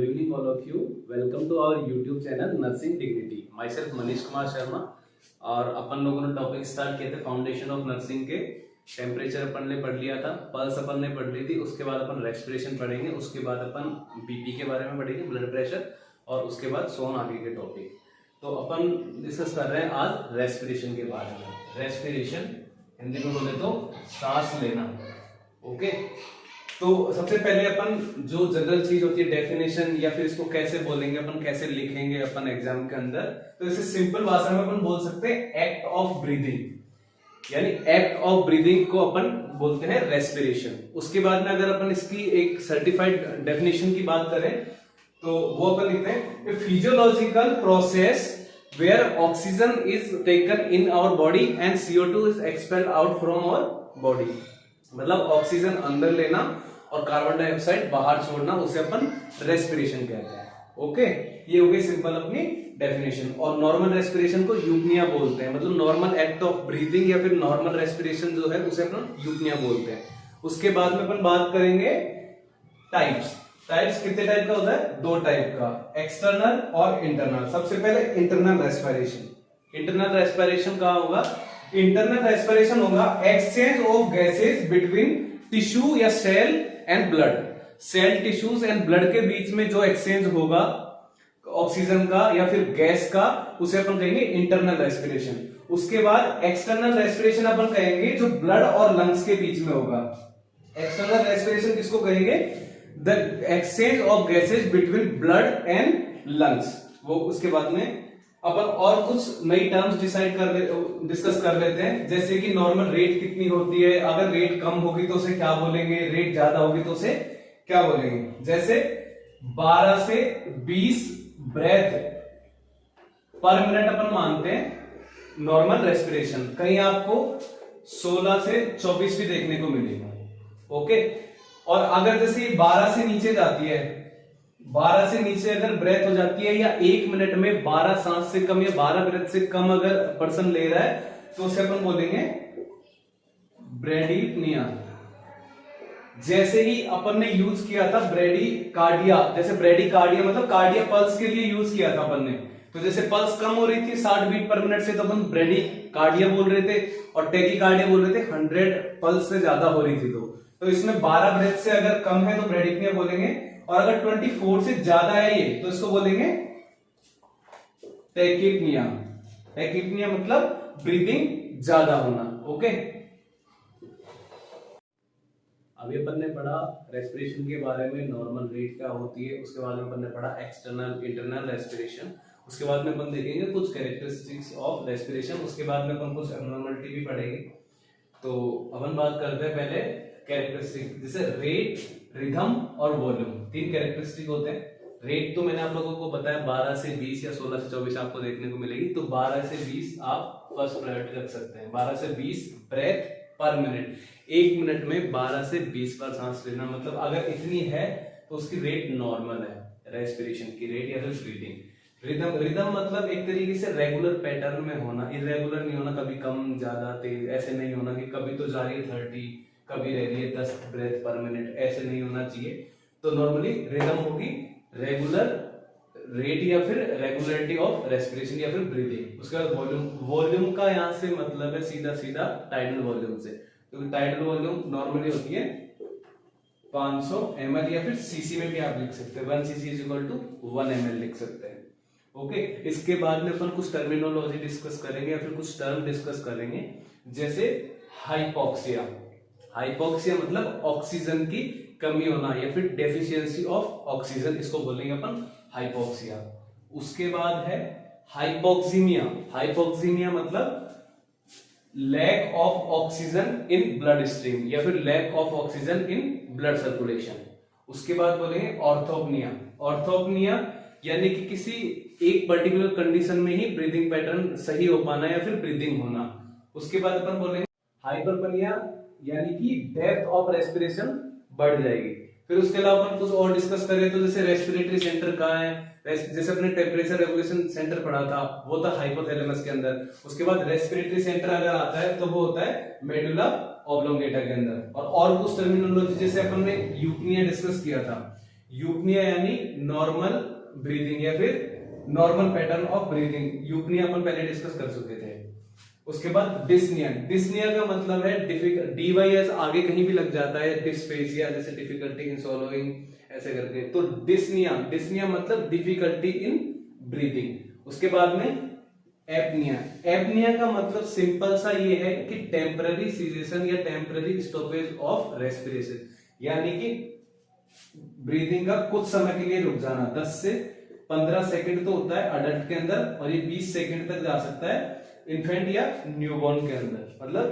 evening, all of you. Welcome to our YouTube channel Nursing Dignity. Myself Manish Kumar Sharma और अपन लोगों ने topic start किए थे फाउंडेशन ऑफ नर्सिंग के। टेम्परेचर अपन ने पढ़ लिया था, पल्स अपन ने पढ़ ली थी, उसके बाद अपन रेस्पिरेशन पढ़ेंगे, उसके बाद अपन बीपी के बारे में पढ़ेंगे, ब्लड प्रेशर, और उसके बाद सोन आगे के टॉपिक। तो अपन डिस्कस कर रहे हैं आज रेस्पिरेशन के बारे में। रेस्पिरेशन हिंदी में बोले तो सांस लेना। ओके, तो सबसे पहले अपन जो जनरल चीज होती है डेफिनेशन, या फिर इसको कैसे बोलेंगे अपन, कैसे लिखेंगे अपन एग्जाम के अंदर, तो इसे सिंपल भाषा में अपन बोल सकते हैं एक्ट ऑफ ब्रीदिंग। यानी एक्ट ऑफ ब्रीदिंग को अपन बोलते हैं रेस्पिरेशन। उसके बाद में अगर अपन इसकी एक सर्टिफाइड डेफिनेशन की बात करें तो वो अपन लिखते हैं physiological process where oxygen is taken in our body and CO2 is expelled out from our body. मतलब ऑक्सीजन अंदर लेना और कार्बन डाइऑक्साइड बाहर छोड़ना, उसे अपन रेस्पिरेशन कहते हैं। ओके, ये हो गई सिंपल अपनी डेफिनेशन। और नॉर्मल रेस्पिरेशन को यूपनिया बोलते हैं, मतलब नॉर्मल एक्ट ऑफ ब्रीदिंग या फिर नॉर्मल रेस्पिरेशन जो है उसे अपन यूपनिया बोलते हैं। उसके बाद में अपन बात करेंगे टाइप्स। टाइप्स कितने टाइप का होता है? दो टाइप का, एक्सटर्नल और इंटरनल। सबसे पहले इंटरनल रेस्पिरेशन। इंटरनल रेस्पिरेशन कहाँ होगा? इंटरनल रेस्पिरेशन होगा exchange of gases between tissue या cell and blood. Cell, tissues and blood के बीच में जो एक्सचेंज होगा ऑक्सीजन का या फिर गैस का, उसे अपन कहेंगे इंटरनल रेस्पिरेशन। उसके बाद एक्सटर्नल रेस्पिरेशन अपन कहेंगे जो ब्लड और लंग्स के बीच में होगा। एक्सटर्नल रेस्पिरेशन किसको कहेंगे? The exchange of gases between blood and lungs. वो उसके बाद में अपन और कुछ नई टर्म्स डिस्कस कर लेते हैं, जैसे कि नॉर्मल रेट कितनी होती है, अगर रेट कम होगी तो उसे क्या बोलेंगे, रेट ज्यादा होगी तो उसे क्या बोलेंगे। जैसे 12 से 20 ब्रेथ पर मिनट अपन मानते हैं नॉर्मल रेस्पिरेशन। कहीं आपको 16 से 24 भी देखने को मिलेगा। ओके, और अगर जैसे 12 से नीचे जाती है, 12 से नीचे अगर ब्रेथ हो जाती है या 1 मिनट में 12 सांस से कम या 12 ब्रेथ से कम अगर पर्सन ले रहा है तो उसे अपन बोलेंगे ब्रेडीपनिया। जैसे ही अपन ने यूज किया था ब्रेडीकार्डिया, जैसे ब्रेडीकार्डिया मतलब कार्डिया पल्स के लिए यूज किया था अपन ने। तो जैसे पल्स कम हो रही थी 60 बीट पर मिनट से तो अपन ब्रेडीकार्डिया बोल रहे थे, और टेकीकार्डिया बोल रहे थे 100 पल्स से ज्यादा हो रही थी। तो इसमें 12 ब्रेथ से अगर कम है तो ब्रेडीपनिया बोलेंगे, और अगर 24 से ज्यादा है ये तो इसको बोलेंगे टैकिपनिया। टैकिपनिया मतलब ब्रीदिंग ज्यादा होना। ओके, अभी अपन ने पढ़ा रेस्पिरेशन के बारे में, नॉर्मल रेट क्या होती है। उसके बाद में अपन ने पढ़ा एक्सटर्नल इंटरनल रेस्पिरेशन। उसके बाद में अपन देखेंगे कुछ कैरेक्टरिस्टिक्स ऑफ रेस्पिरेशन। उसके बाद में अपन कुछ एब्नॉर्मलिटी भी पढ़ेंगे। तो अपन बात करते हैं पहले कैरेक्टरिस्टिक, जैसे रेट, रिदम और वॉल्यूम। 3 कैरेक्टरिस्टिक होते हैं। रेट तो मैंने आप लोगों को बताया 12 से 20 या 16 से 24 आपको देखने को मिलेगी, तो 12 से 20 आप फर्स्ट प्रायोरिटी रख सकते हैं। 12 से 20 ब्रेथ पर मिनट, 1 मिनट में 12 से 20 बार सांस लेना, मतलब अगर इतनी है तो उसकी रेट नॉर्मल है, रेस्पिरेशन की रेट या फिर ब्रीदिंग। रिदम मतलब एक तरीके से रेगुलर पैटर्न में होना, इरेगुलर नहीं होना, कभी कम ज्यादा तेज ऐसे नहीं होना कि कभी तो जा रही है 30, कभी रह रही है 10 ब्रेथ पर मिनट, ऐसे नहीं होना चाहिए। तो नॉर्मली रिदम होगी रेगुलर रेट या फिर रेगुलरिटी ऑफ रेस्पिरेशन या फिर ब्रीदिंग। उसके बाद वॉल्यूम। वॉल्यूम का यहाँ से मतलब है सीधा सीधा टाइडल वॉल्यूम से। तो टाइडल वॉल्यूम नॉर्मली होती है 500 ml या फिर सीसी में भी आप लिख सकते हैं, 1 cc = 1 ml लिख सकते हैं। ओके, इसके बाद में अपन कुछ टर्मिनोलॉजी डिस्कस करेंगे या फिर कुछ टर्म डिस्कस करेंगे, जैसे हाइपोक्सिया। हाइपोक्सिया मतलब ऑक्सीजन की कमी होना या फिर डेफिशिएंसी ऑफ ऑक्सीजन, इसको बोलेंगे अपन हाइपोक्सिया। उसके बाद है हाइपोक्सीमिया। हाइपोक्सीमिया मतलब lack of oxygen in blood stream या फिर lack of oxygen in blood circulation. उसके बाद बोलेंगे ऑर्थोपनिया। ऑर्थोपनिया यानी कि किसी एक पर्टिकुलर कंडीशन में ही ब्रीदिंग पैटर्न सही हो पाना या फिर ब्रीदिंग होना। उसके बाद अपन बोलेंगे हाइपरपनिया, यानी कि डेप्थ ऑफ रेस्पिरेशन बढ़ जाएगी। फिर उसके अलावा अपन कुछ और डिस्कस करें तो जैसे रेस्पिरेटरी सेंटर कहाँ है, जैसे अपने टेम्परेचर रेगुलेशन सेंटर पढ़ा था वो था हाइपोथैलेमस के अंदर। उसके बाद रेस्पिरेटरी सेंटर अगर आता है तो वो होता है मेडुला ऑब्लोंगेटा के अंदर। और कुछ टर्मिनोलॉजी जैसे अपन ने यूपनिया डिस्कस किया था, यूपनिया यानी नॉर्मल ब्रीदिंग या फिर normal pattern of breathing, eupnoea अपन पहले डिस्कस कर चुके थे। उसके बाद डिस्निया, डिस्निया का मतलब है DYS आगे कहीं भी लग जाता है, डिस्फेसिया जैसे डिफिकल्टी इन सोलोइंग ऐसे करके, तो डिस्निया, डिस्निया मतलब डिफिकल्टी इन ब्रीदिंग। उसके बाद में एपनिया, एपनिया का मतलब सिंपल सा ये है कि टेम्पररी सीजेशन या टेम्पररी स्टॉपेज ऑफ रेस्पिरेशन, यानी कि ब्रीदिंग का कुछ समय के लिए रुक जाना। 10 से 15 सेकंड तो होता है अडल्ट के अंदर, और ये 20 सेकंड तक जा सकता है इन्फेंट या न्यूबॉर्न के अंदर, मतलब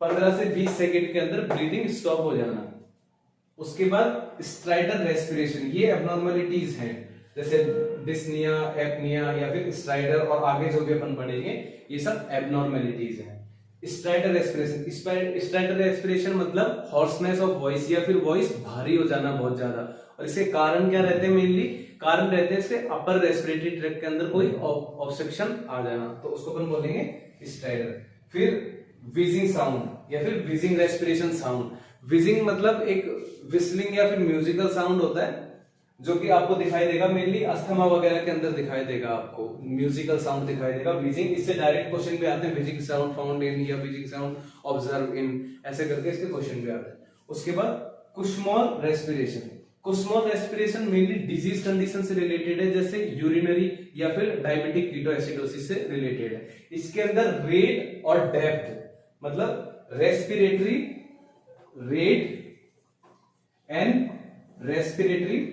15 से 20 सेकंड के अंदर ब्रीदिंग स्टॉप हो जाना। उसके बाद स्ट्राइडर रेस्पिरेशन, ये एबनॉर्मलिटीज हैं, जैसे डिस्निया, एपनिया या फिर स्ट्राइडर, और आगे जो भी अपन पढ़ेंगे ये सब एबनॉर्मलिटीज हैं। स्ट्राइडर रेस्पिरेशन, स्ट्राइडर रेस्पिरेशन मतलब हॉर्सनेस ऑफ वॉइस या फिर वॉइस भारी हो जाना बहुत ज्यादा, और इसके कारण क्या रहते हैं, मेनली कारण रहते हैं इसके अपर रेस्पिरेटरी ट्रैक्ट के अंदर कोई ऑब्स्ट्रक्शन आ जाना, तो उसको अपन बोलेंगे स्ट्राइडर। फिर विजिंग साउंड या फिर विजिंग रेस्पिरेशन साउंड, विजिंग मतलब एक विस्लिंग या फिर म्यूजिकल साउंड होता है जो कि आपको दिखाई देगा, मेनली अस्थमा वगैरह के अंदर दिखाई देगा, आपको म्यूजिकल साउंड दिखाई देगा। विजिंग, इससे डायरेक्ट क्वेश्चन भी आते हैं, विजिंग साउंड फाउंड इन या विजिंग साउंड ऑब्जर्व इन, ऐसे करके इसके क्वेश्चन भी आते हैं। उसके बाद Kussmaul respiration, Kussmaul respiration mainly disease condition से रिलेटेड है, जैसे यूरिनरी या फिर डायबिटिक कीटोएसिडोसिस से रिलेटेड है। इसके अंदर रेट और डेप्थ, मतलब respiratory rate and respiratory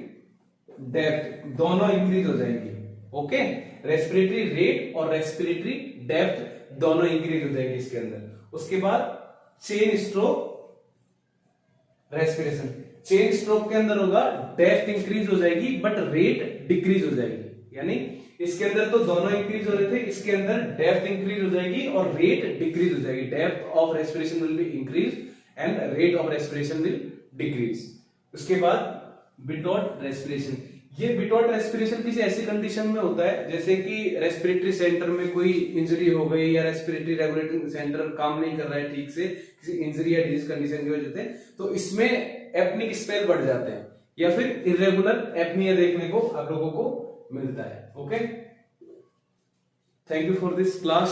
depth दोनों इंक्रीज हो जाएंगी। ओके, रेस्पिरेटरी रेट और रेस्पिरेटरी डेप्थ दोनों इंक्रीज हो जाएंगे इसके अंदर। उसके बाद chain stroke respiration, chain stroke के अंदर होगा डेप्थ इंक्रीज हो जाएगी बट रेट डिक्रीज हो जाएगी, यानी इसके अंदर तो दोनों इंक्रीज हो रहे थे, इसके अंदर डेप्थ इंक्रीज हो जाएगी और रेट डिक्रीज हो जाएगी। Depth of respiration will be increase and rate of respiration will decrease. उसके बाद बिटॉट रेस्पिरेशन, ये बिटॉट रेस्पिरेशन किसी ऐसी कंडीशन में होता है जैसे कि रेस्पिरेटरी सेंटर में कोई इंजरी हो गई या रेस्पिरेटरी रेगुलेटिंग सेंटर काम नहीं कर रहा है ठीक से, किसी इंजरी या डिजीज कंडीशन की वजह से, तो इसमें एपनिक स्पेल बढ़ जाते हैं या फिर इरेगुलर एपनिया देखने को आप लोगों को मिलता है। Okay, thank you for this class.